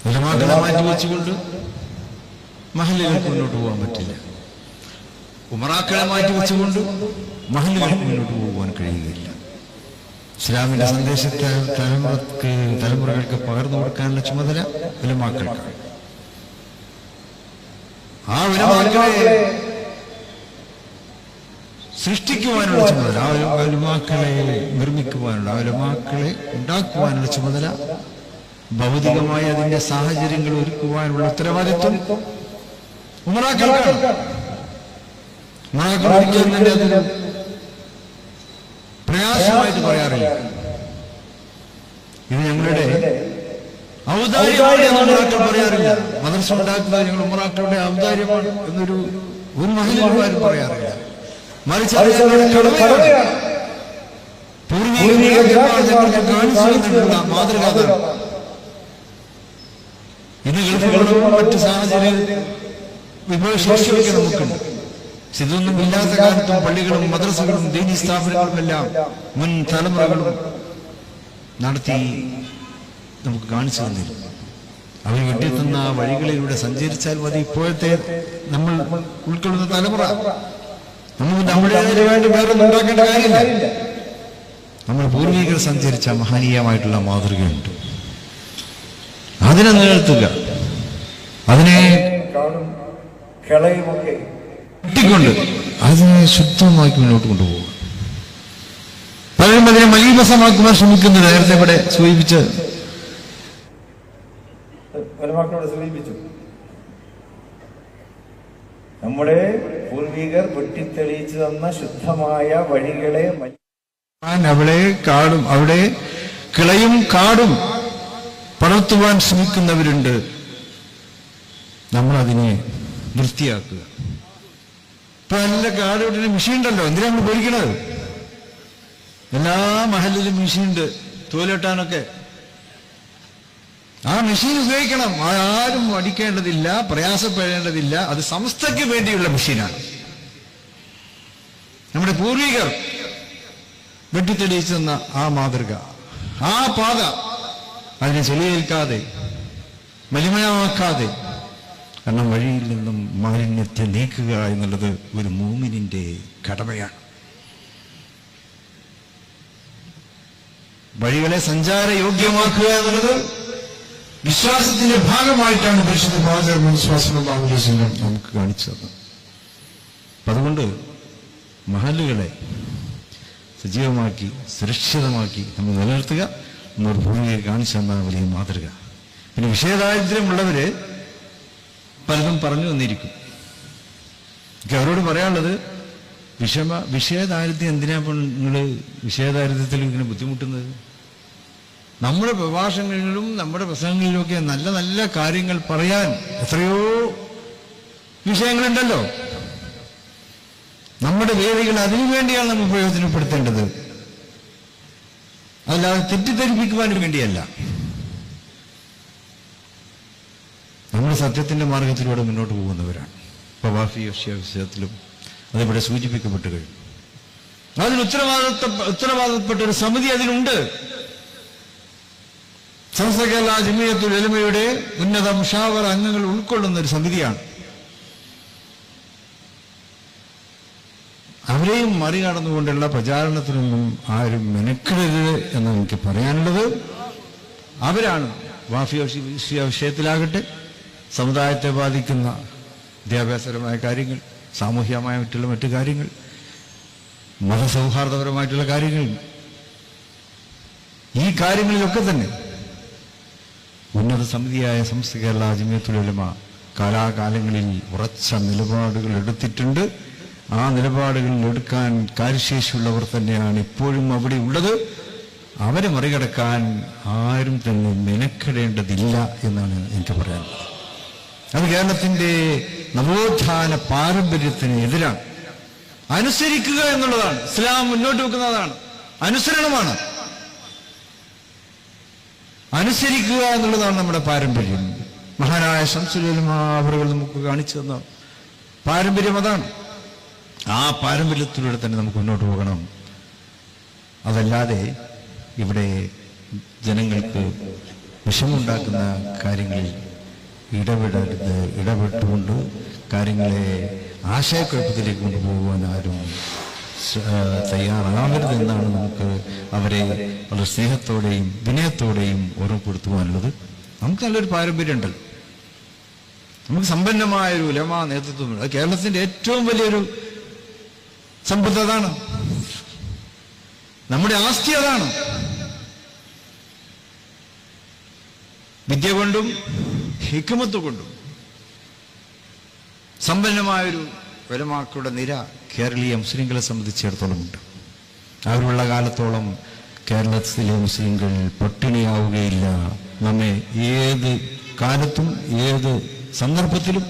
ഉലമാക്കളെ മാറ്റി വെച്ചുകൊണ്ട് മഹല്ലുകൾക്ക് മുന്നോട്ട് പോകാൻ പറ്റില്ല. ഉമറാക്കളെ മാറ്റി വെച്ചുകൊണ്ട് മഹല്ലുകൾക്ക് മുന്നോട്ട് പോകാൻ കഴിയുകയില്ല. ഇസ്ലാമിന്റെ സന്ദേശത്തെ തലമുറകൾക്ക് പകർന്നു കൊടുക്കാനുള്ള ചുമതല ഉലമാക്കൾക്കാണ്. ആ ഉലമാക്കളെ സൃഷ്ടിക്കുവാനുള്ള ചുമതല, ആ ഉലമാക്കളെ നിർമ്മിക്കുവാനുള്ള, ആ ഉലമാക്കളെ ഉണ്ടാക്കുവാനുള്ള ചുമതല, ഭൗതികമായ അതിന്റെ സാഹചര്യങ്ങൾ ഒരുക്കുവാനുള്ള ഉത്തരവാദിത്വം ഉമറാക്കൾക്കാണ്. ഉമറാക്കൾ ഒരിക്കലും തന്നെ അതൊരു പ്രയാസമായിട്ട് പറയാറില്ല. ഇത് ഞങ്ങളുടെ ഔദാര്യമാണ് എന്ന് ഉമറാക്കൾ പറയാറില്ല. മദ്രസ ഉണ്ടാക്കുന്നത് ഞങ്ങൾ ഉമറാക്കളുടെ ഔദാര്യമാണ് എന്നൊരു മഹല്ലുകാരും പറയാറില്ല. മറിച്ച് ഞങ്ങൾക്ക് കാണിച്ചു തന്നിട്ടുള്ള മാതൃക ഇന്ന് ഗൾഫുകളും മറ്റു സാഹചര്യ വിഭവശേഷിയൊക്കെ നമുക്കുണ്ട്. ഇതൊന്നും ഇല്ലാത്ത കാലത്തും പള്ളികളും മദ്രസകളും ദീനീ സ്ഥാപനങ്ങളും എല്ലാം മുൻ തലമുറകളും നടത്തി നമുക്ക് കാണിച്ചു തന്നിരുന്നു. അവർ വെട്ടിത്തുന്ന വഴികളിലൂടെ സഞ്ചരിച്ചാൽ മതി ഇപ്പോഴത്തെ നമ്മൾ ഉൾക്കൊള്ളുന്ന തലമുറ. നമുക്ക് നമ്മുടേതിന് വേണ്ടി വേറൊന്നും ഉണ്ടാക്കേണ്ട കാര്യമില്ല. നമ്മൾ പൂർവികർ സഞ്ചരിച്ച മഹനീയമായിട്ടുള്ള മാതൃകയുണ്ട്. അതിനെ നിലനിർത്തുക, അതിനെ കൊണ്ട് അതിനെ ശുദ്ധമാക്കി മുന്നോട്ട് കൊണ്ടുപോകുക. പലരും അതിനെ മലീമസമാക്കുവാൻ ശ്രമിക്കുന്നത് നേരത്തെ ഇവിടെ സൂചിപ്പിച്ച് നമ്മുടെ പൂർവികർ വെട്ടിത്തെളിയിച്ചു തന്ന ശുദ്ധമായ വഴികളെ അവിടെ കിളയും കാടും പടർത്തുവാൻ ശ്രമിക്കുന്നവരുണ്ട്. നമ്മളതിനെ വൃത്തിയാക്കുക. ഇപ്പൊ നല്ല കാട് വെട്ടുന്ന മെഷീൻ ഉണ്ടല്ലോ, എന്തിനാ നമ്മൾ പേടിക്കണത്? എല്ലാ മഹലിലും മെഷീൻ ഉണ്ട് തോലെട്ടാനൊക്കെ. ആ മെഷീൻ ഉപയോഗിക്കണം. ആരും അടിക്കേണ്ടതില്ല, പ്രയാസപ്പെടേണ്ടതില്ല. അത് സമസ്തയ്ക്ക് വേണ്ടിയുള്ള മെഷീനാണ്. നമ്മുടെ പൂർവികർ വെട്ടിത്തെളിയിച്ചു തന്ന ആ മാതൃക, ആ പാത, അതിനെ ചെളിയേൽക്കാതെ മലിമയമാക്കാതെ, കാരണം വഴിയിൽ നിന്നും മാലിന്യത്തെ നീക്കുക എന്നുള്ളത് ഒരു മൂമിനിന്റെ കടമയാണ്. വഴികളെ സഞ്ചാരയോഗ്യമാക്കുക എന്നുള്ളത് വിശ്വാസത്തിന്റെ ഭാഗമായിട്ടാണ് പരിശുദ്ധ വിശ്വാസം നമുക്ക് കാണിച്ചു തന്നത്. അതുകൊണ്ട് മഹല്ലുകളെ സജീവമാക്കി സുരക്ഷിതമാക്കി നമ്മൾ നിലനിർത്തുക എന്നൊരു ഭൂമിയെ കാണിച്ചു തന്ന വലിയ മാതൃക. പിന്നെ വിഷയദാരിദ്ര്യമുള്ളവര് പലതും പറഞ്ഞു വന്നിരിക്കും. എനിക്ക് അവരോട് പറയാനുള്ളത്, വിഷയദാരിദ്ര്യം എന്തിനാ നിങ്ങൾ വിഷയദാരിദ്ര്യത്തിൽ ഇങ്ങനെ ബുദ്ധിമുട്ടുന്നത്? നമ്മുടെ പ്രഭാഷണങ്ങളിലും നമ്മുടെ പ്രസംഗങ്ങളിലുമൊക്കെ നല്ല നല്ല കാര്യങ്ങൾ പറയാൻ എത്രയോ വിഷയങ്ങളുണ്ടല്ലോ. നമ്മുടെ വേദികൾ അതിനുവേണ്ടിയാണ് നമ്മൾ പ്രയോജനപ്പെടുത്തേണ്ടത്, അല്ലാതെ തെറ്റിദ്ധരിപ്പിക്കുവാൻ വേണ്ടിയല്ല. നമ്മൾ സത്യത്തിന്റെ മാർഗത്തിലൂടെ മുന്നോട്ട് പോകുന്നവരാണ്. പ്രവാഫി വിഷയത്തിലും അതിവിടെ സൂചിപ്പിക്കപ്പെട്ടു കഴിഞ്ഞു. അതിന് ഉത്തരവാദിത്തപ്പെട്ട ഒരു സമിതി അതിലുണ്ട്. സമസ്ത കേരള ജമിയത്തുൽ ഉലമയുടെ ഉന്നത മുഷാവറ അംഗങ്ങൾ ഉൾക്കൊള്ളുന്ന ഒരു സമിതിയാണ്. അവരെയും മറികടന്നുകൊണ്ടുള്ള പ്രചാരണത്തിനൊന്നും ആരും മെനക്കെടരുത് എന്ന് എനിക്ക് പറയാനുള്ളത്. അവരാണ് വാഫി വിഷയത്തിലാകട്ടെ, സമുദായത്തെ ബാധിക്കുന്ന വിദ്യാഭ്യാസപരമായ കാര്യങ്ങൾ, സാമൂഹ്യമായ മറ്റു കാര്യങ്ങൾ, മതസൗഹാർദ്ദപരമായിട്ടുള്ള കാര്യങ്ങൾ, ഈ കാര്യങ്ങളിലൊക്കെ തന്നെ ഉന്നത സമിതിയായ സമസ്ത കേരള ജമിയത്തുൽ ഉലമ കാലാകാലങ്ങളിൽ ഉറച്ച നിലപാടുകൾ എടുത്തിട്ടുണ്ട്. ആ നിലപാടുകളിൽ എടുക്കാൻ കാര്യശേഷിയുള്ളവർ തന്നെയാണ് ഇപ്പോഴും അവിടെ ഉള്ളത്. അവരെ മറികടക്കാൻ ആരും തന്നെ മെനക്കെടേണ്ടതില്ല എന്നാണ് എനിക്ക് പറയാനുള്ളത്. അത് കേരളത്തിന്റെ നവോത്ഥാന പാരമ്പര്യത്തിന് എതിരാണ്. അനുസരിക്കുക എന്നുള്ളതാണ് ഇസ്ലാം മുന്നോട്ട് വെക്കുന്നതാണ്. അനുസരണമാണ്, അനുസരിക്കുക എന്നുള്ളതാണ് നമ്മുടെ പാരമ്പര്യം. മഹാനായ ശംസുൽ ഉലമ അവറുകൾ നമുക്ക് കാണിച്ചു തന്ന പാരമ്പര്യം അതാണ്. ആ പാരമ്പര്യത്തിലൂടെ തന്നെ നമുക്ക് മുന്നോട്ട് പോകണം. അതല്ലാതെ ഇവിടെ ജനങ്ങൾക്ക് വിഷമുണ്ടാക്കുന്ന കാര്യങ്ങളിൽ ഇടപെട്ടുകൊണ്ട് കാര്യങ്ങളെ ആശയക്കുഴപ്പത്തിലേക്ക് കൊണ്ടുപോകുവാൻ ആരും തയ്യാറാവരുതെന്നാണ് നമുക്ക് അവരെ വളരെ സ്നേഹത്തോടെയും വിനയത്തോടെയും ഓർമ്മപ്പെടുത്തുവാനുള്ളത്. നമുക്ക് നല്ലൊരു പാരമ്പര്യം ഉണ്ടല്ലോ, നമുക്ക് സമ്പന്നമായൊരു ഉലമാ നേതൃത്വമുണ്ട്. അത് കേരളത്തിന്റെ ഏറ്റവും വലിയൊരു സമ്പത്ത് അതാണ്, നമ്മുടെ ആസ്തി അതാണ്. വിദ്യ കൊണ്ടും ഹിക്മത്ത് കൊണ്ടും സമ്പന്നമായൊരു ഉലമാക്കളുടെ നിര കേരളീയ മുസ്ലിങ്ങളെ സംബന്ധിച്ചിടത്തോളം ഉണ്ട്. അവരുള്ള കാലത്തോളം കേരളത്തിലെ മുസ്ലിങ്ങൾ പട്ടിണിയാവുകയില്ല. നമ്മെ ഏത് കാലത്തും ഏത് സന്ദർഭത്തിലും